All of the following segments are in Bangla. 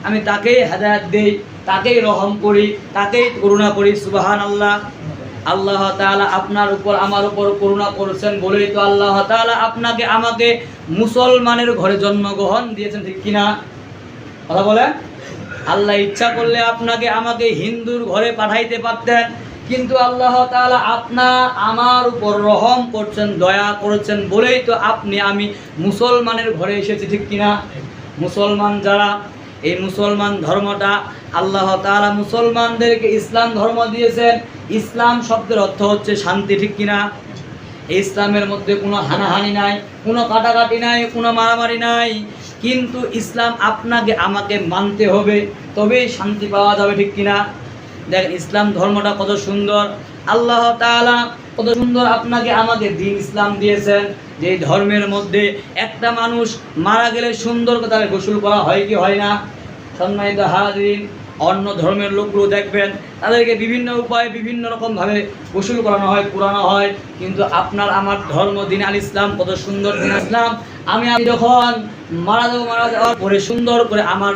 আমি তাকেই হেদায়েত দেই, তাকেই রহম করি, তাকেই করুণা করি। সুবহানাল্লাহ। আল্লাহ তাআলা আপনার উপর আমার উপর করুণা করেছেন বলেই তো আল্লাহ তাআলা আপনাকে আমাকে মুসলমানের ঘরে জন্মগ্রহণ দিয়েছেন, ঠিক কিনা? কথা বলেন। আল্লাহ ইচ্ছা করলে আপনাকে আমাকে হিন্দুর ঘরে পাঠাইতে পারতেন, কিন্তু আল্লাহ তাআলা আমার উপর রহম করছেন, দয়া করেছেন বলেই তো আমি মুসলমানের ঘরে এসেছি, ঠিক কিনা? মুসলমান যারা, এই মুসলমান ধর্মটা আল্লাহ তাআলা মুসলমানদেরকে ইসলাম ধর্ম দিয়েছেন। ইসলাম শব্দের অর্থ হচ্ছে শান্তি, ঠিক কিনা? এই ইসলামের মধ্যে কোনো হানাহানি নাই, কোনো কাটাকাটি নাই, কোনো মারামারি নাই, কিন্তু ইসলাম আপনাকে আমাকে মানতে হবে, তবেই শান্তি পাওয়া যাবে, ঠিক কিনা? দেখেন ইসলাম ধর্মটা কত সুন্দর, আল্লাহ তাআলা কত সুন্দর আপনাকে আমাকে দিন ইসলাম দিয়েছেন। যে ধর্মের মধ্যে একটা মানুষ মারা গেলে সুন্দর করে তাকে গোসল করা হয় কি হয় না? সম্মানিত হাজিরিন, অন্য ধর্মের লোকগুলো দেখবেন তাদেরকে বিভিন্ন উপায়ে বিভিন্ন রকমভাবে গোসল করানো হয়, পুরানো হয়, কিন্তু আপনার আমার ধর্ম দিন আল ইসলাম কত সুন্দর দিন ইসলাম। আমি যখন মারা যাওয়ার পরে সুন্দর করে আমার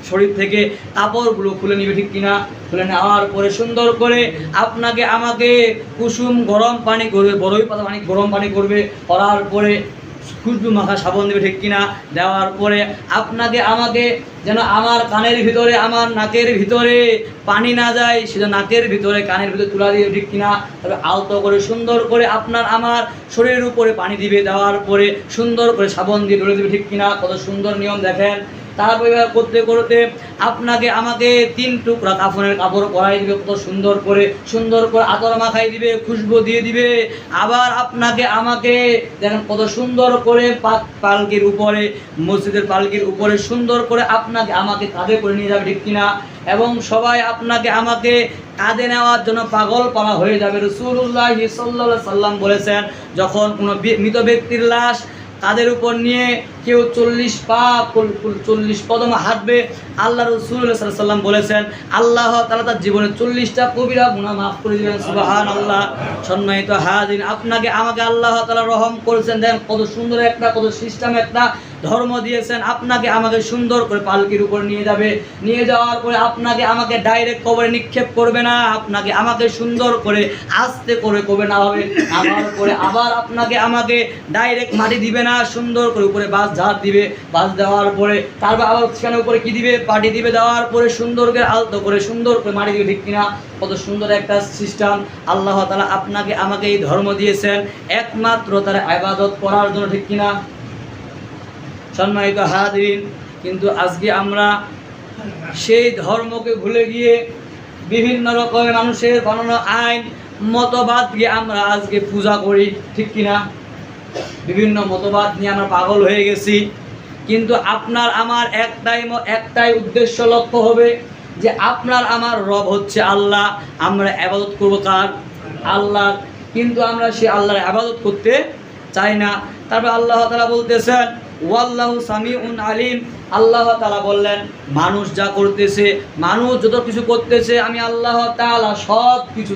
শরীর থেকে কাপড়গুলো খুলে নিবে, ঠিক কিনা? খুলে নেওয়ার পরে সুন্দর করে আপনাকে আমাকে কুসুম গরম পানি করবে, বড়ই পাতা পানি গরম পানি করবে, করার পরে খুশবু মাখা সাবান দেবে, ঠিক কিনা? দেওয়ার পরে আপনাকে আমাকে যেন আমার কানের ভিতরে, আমার নাকের ভিতরে পানি না যায়, সেটা নাকের ভিতরে কানের ভিতরে তুলা দিয়ে, ঠিক কিনা? তবে আলতো করে সুন্দর করে আপনার আমার শরীরের উপরে পানি দিবে, দেওয়ার পরে সুন্দর করে সাবান দিয়ে ধরে দেবে, ঠিক কিনা? কত সুন্দর নিয়ম দেখেন। তারপর করতে করতে আপনাকে আমাকে 3 টুকরা কাফনের কাপড় পরাই দিবে, কত সুন্দর করে আতর মাখাই দিবে, খুশবু দিয়ে দিবে। আবার আপনাকে আমাকে দেখেন কত সুন্দর করে পালকির উপরে, মসজিদের পালকির উপরে সুন্দর করে আপনাকে আমাকে কাঁধে করে নিয়ে যাবে, ঠিক কিনা? এবং সবাই আপনাকে আমাকে কাঁধে নেওয়ার জন্য পাগল পারা হয়ে যাবে। রাসূলুল্লাহ সাল্লাল্লাহু আলাইহি সাল্লাম বলেছেন, যখন কোনো মৃত ব্যক্তির লাশ তাদের উপর নিয়ে কেউ 40 কদম হাঁটবে, আল্লাহ রাসূল সাল্লাল্লাহু আলাইহি সাল্লাম বলেছেন আল্লাহ তাআলা তার জীবনে 40টা কবিরা গুনাহ মাফ করে দিবেন। সুবহানাল্লাহ। সম্মানিত হাজিরিন, আপনাকে আমাকে আল্লাহ তাআলা রহম করেছেন, দেন কত সুন্দর একটা, কত সিস্টেম একটা ধর্ম দিয়েছেন। আপনাকে আমাকে সুন্দর করে পালকির উপর নিয়ে যাবে, নিয়ে যাওয়ার পরে আপনাকে আমাকে ডাইরেক্ট কবরে নিক্ষেপ করবে না, আপনাকে আমাকে সুন্দর করে আস্তে করে কবরে নামাবে, নামার পরে আবার আপনাকে আমাকে ডাইরেক্ট মাটি দিবে না, সুন্দর করে উপরে বাস ঝাড় দিবে, বাস দেওয়ার পরে তারপর আবার সেখানে উপরে কি দিবে? পাটি দিবে, দেওয়ার পরে সুন্দর করে আলতো করে সুন্দর করে মাটি দিবে, ঠিক কিনা? কত সুন্দর একটা সিস্টেম আল্লাহ তাআলা আপনাকে আমাকে এই ধর্ম দিয়েছেন একমাত্র তার ইবাদত করার জন্য, ঠিক কিনা? সম্মানিত হাজিরিন, কিন্তু আজকে আমরা সেই ধর্মকে ভুলে গিয়ে বিভিন্ন রকমের মানুষের বানানো আইন মতবাদ দিয়ে আমরা আজকে পূজা করি, ঠিক কিনা? বিভিন্ন মতবাদ নিয়ে আমরা পাগল হয়ে গেছি। কিন্তু আপনার আমার একটাই উদ্দেশ্য, লক্ষ্য হবে যে আপনার আমার রব হচ্ছে আল্লাহ, আমরা ইবাদত করব কার? আল্লাহ। কিন্তু আমরা সেই আল্লাহর ইবাদত করতে চাই না। তারপর আল্লাহ তাআলা বলতেছেন ওয়াল্লাহু সামিউন আলিম, আল্লাহ তাআলা বললেন মানুষ যা করতেছে, মানুষ যত কিছু করতেছে, আমি আল্লাহ তাআলা সব কিছু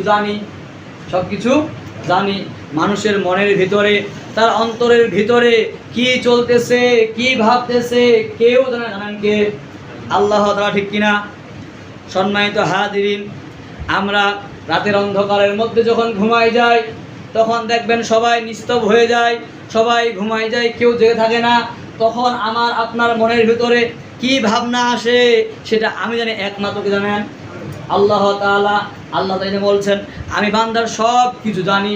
জানি। মানুষের মনের ভিতরে, তার অন্তরের ভিতরে কি চলতেছে, কি ভাবতেছে, কেউ জানেন কে? আল্লাহ তাআলা, ঠিক কিনা? সম্মানিত হাজিরিন, আমরা রাতের অন্ধকারের মধ্যে যখন ঘুমাই যাই, তখন দেখবেন সবাই নিস্তব্ধ হয়ে যায়, সবাই ঘুমাই যায়, কেউ জেগে থাকে না। তখন আমার আপনার মনের ভিতরে কি ভাবনা আসে সেটা আমি জানি, একমাত্র কি জানেন? আল্লাহ তাআলা। আল্লাহ তাআলা বলছেন আমি বান্দার সব কিছু জানি।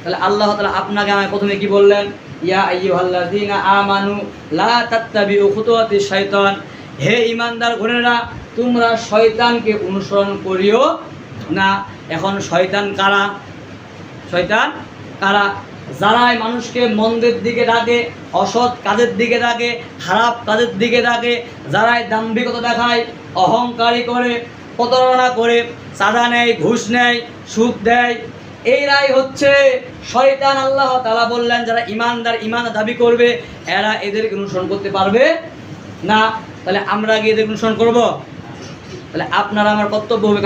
তাহলে আল্লাহ তাআলা আপনাকে আমায় প্রথমে কি বললেন? ইয়া আইয়ুহাল্লাযীনা আমানু লা তাত্তাবিউ খুতুওয়াতিশ শাইতান, হে ঈমানদার গণেরা, তোমরা শয়তানকে অনুসরণ করিও না। এখন শয়তান কারা? শয়তান কারা? যারাই মানুষকে মন্দের দিকে ডাকে, অসৎ কাজের দিকে ডাকে, খারাপ কাজের দিকে ডাকে, যারাই দাম্ভিকতা দেখায়, অহংকারী করে, প্রতারণা করে, চাঁদা নেয়, ঘুষ নেয়, সুদ দেয়, এরাই হচ্ছে শয়তান। আল্লাহ তাআলা বললেন যারা ঈমানদার, ঈমান দাবি করবে, এরা এদেরকে অনুসরণ করতে পারবে না। তাহলে আমরা গিয়ে এদের অনুসরণ করব? তাহলে আপনারা আমার কর্তব্য হবে